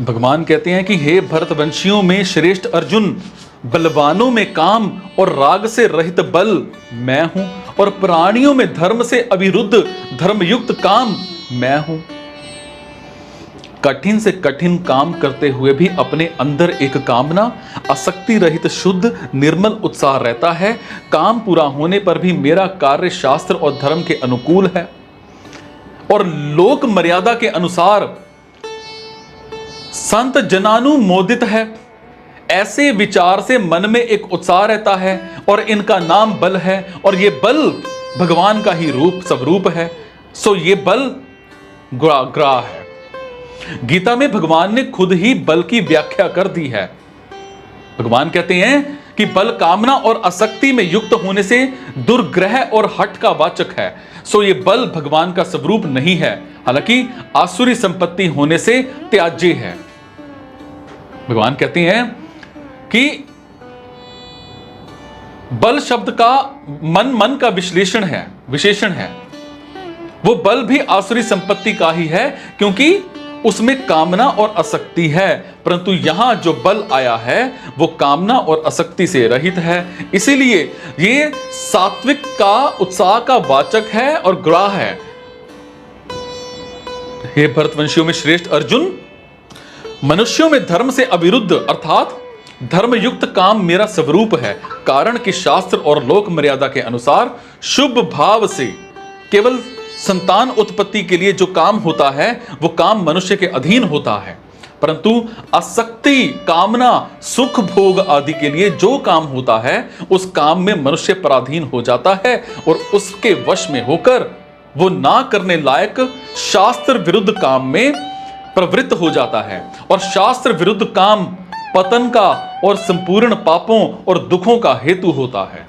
भगवान कहते हैं कि हे भरतवंशियों में श्रेष्ठ अर्जुन, बलवानों में काम और राग से रहित बल मैं हूं, और प्राणियों में धर्म से अविरुद्ध धर्मयुक्त काम मैं हूं। कठिन से कठिन काम करते हुए भी अपने अंदर एक कामना, आसक्ति रहित शुद्ध निर्मल उत्साह रहता है। काम पूरा होने पर भी मेरा कार्य शास्त्र और धर्म के अनुकूल है और लोक मर्यादा के अनुसार संत जनानुमोदित है। ऐसे विचार से मन में एक उत्साह रहता है और इनका नाम बल है, और ये बल भगवान का ही रूप स्वरूप है। सो ये बल ग्राह है। गीता में भगवान ने खुद ही बल की व्याख्या कर दी है। भगवान कहते हैं कि बल कामना और आसक्ति में युक्त होने से दुर्ग्रह और हठ का वाचक है। सो ये बल भगवान का स्वरूप नहीं है, हालांकि आसुरी संपत्ति होने से त्याज्य है। भगवान कहते हैं कि बल शब्द का मन का विशेषण है। वो बल भी आसुरी संपत्ति का ही है, क्योंकि उसमें कामना और आसक्ति है, परंतु यहां जो बल आया है वो कामना और आसक्ति से रहित है। इसीलिए ये सात्विक का उत्साह का वाचक है और ग्राह है। हे भरतवंशियों में श्रेष्ठ अर्जुन, मनुष्यों में धर्म से अविरुद्ध अर्थात धर्मयुक्त काम मेरा स्वरूप है। कारण कि शास्त्र और लोक मर्यादा के अनुसार शुभ भाव से केवल संतान उत्पत्ति के लिए जो काम होता है वो काम मनुष्य के अधीन होता है, परंतु आसक्ति, कामना, सुख भोग आदि के लिए जो काम होता है उस काम में मनुष्य पराधीन हो जाता है और उसके वश में होकर वो ना करने लायक शास्त्र विरुद्ध काम में प्रवृत्त हो जाता है। और शास्त्र विरुद्ध काम पतन का और संपूर्ण पापों और दुखों का हेतु होता है।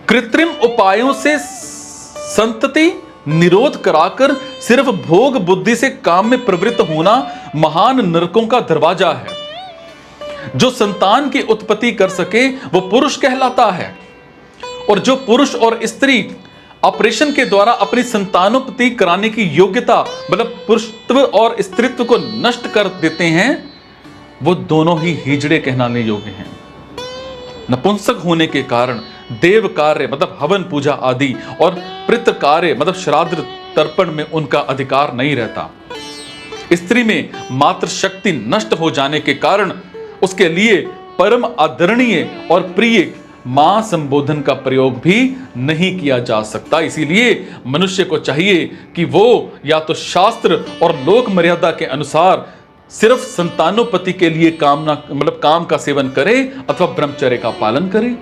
कृत्रिम उपायों से संतति निरोध कराकर सिर्फ भोग बुद्धि से काम में प्रवृत्त होना महान नरकों का दरवाजा है। जो संतान की उत्पत्ति कर सके वो पुरुष कहलाता है, और जो पुरुष और स्त्री ऑपरेशन के द्वारा अपनी संतानोत्पत्ति कराने की योग्यता मतलब पुरुषत्व और स्त्रीत्व को नष्ट कर देते हैं, वो दोनों ही हिजड़े कहलाने योग्य हैं। नपुंसक होने के कारण देव कार्य मतलब हवन पूजा आदि और पितृ कार्य मतलब श्राद्ध तर्पण में उनका अधिकार नहीं रहता। स्त्री में मातृ शक्ति नष्ट हो जाने के कारण उसके लिए परम आदरणीय और प्रिय मां संबोधन का प्रयोग भी नहीं किया जा सकता। इसीलिए मनुष्य को चाहिए कि वो या तो शास्त्र और लोक मर्यादा के अनुसार सिर्फ संतानोत्पत्ति के लिए काम का सेवन करे अथवा ब्रह्मचर्य का पालन करे।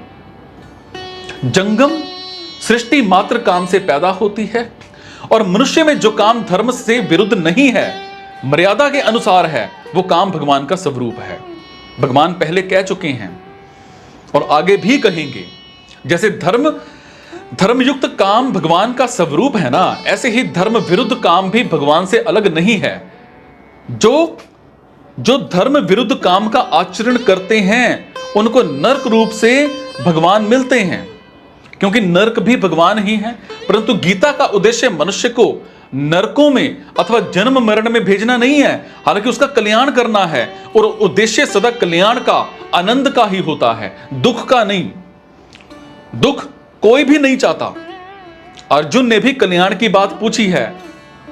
जंगम सृष्टि मात्र काम से पैदा होती है, और मनुष्य में जो काम धर्म से विरुद्ध नहीं है, मर्यादा के अनुसार है, वो काम भगवान का स्वरूप है। भगवान पहले कह चुके हैं और आगे भी कहेंगे, जैसे धर्मयुक्त काम भगवान का स्वरूप है ना, ऐसे ही धर्म विरुद्ध काम भी भगवान से अलग नहीं है। जो धर्म विरुद्ध काम का आचरण करते हैं उनको नरक रूप से भगवान मिलते हैं, क्योंकि नरक भी भगवान ही है। परंतु गीता का उद्देश्य मनुष्य को नरकों में अथवा जन्म मरण में भेजना नहीं है, हालांकि उसका कल्याण करना है, और उद्देश्य सदा कल्याण का, आनंद का ही होता है, दुख का नहीं। दुख कोई भी नहीं चाहता। अर्जुन ने भी कल्याण की बात पूछी है।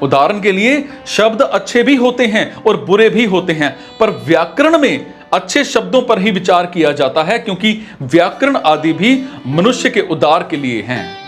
उदाहरण के लिए शब्द अच्छे भी होते हैं और बुरे भी होते हैं, पर व्याकरण में अच्छे शब्दों पर ही विचार किया जाता है, क्योंकि व्याकरण आदि भी मनुष्य के उद्धार के लिए हैं।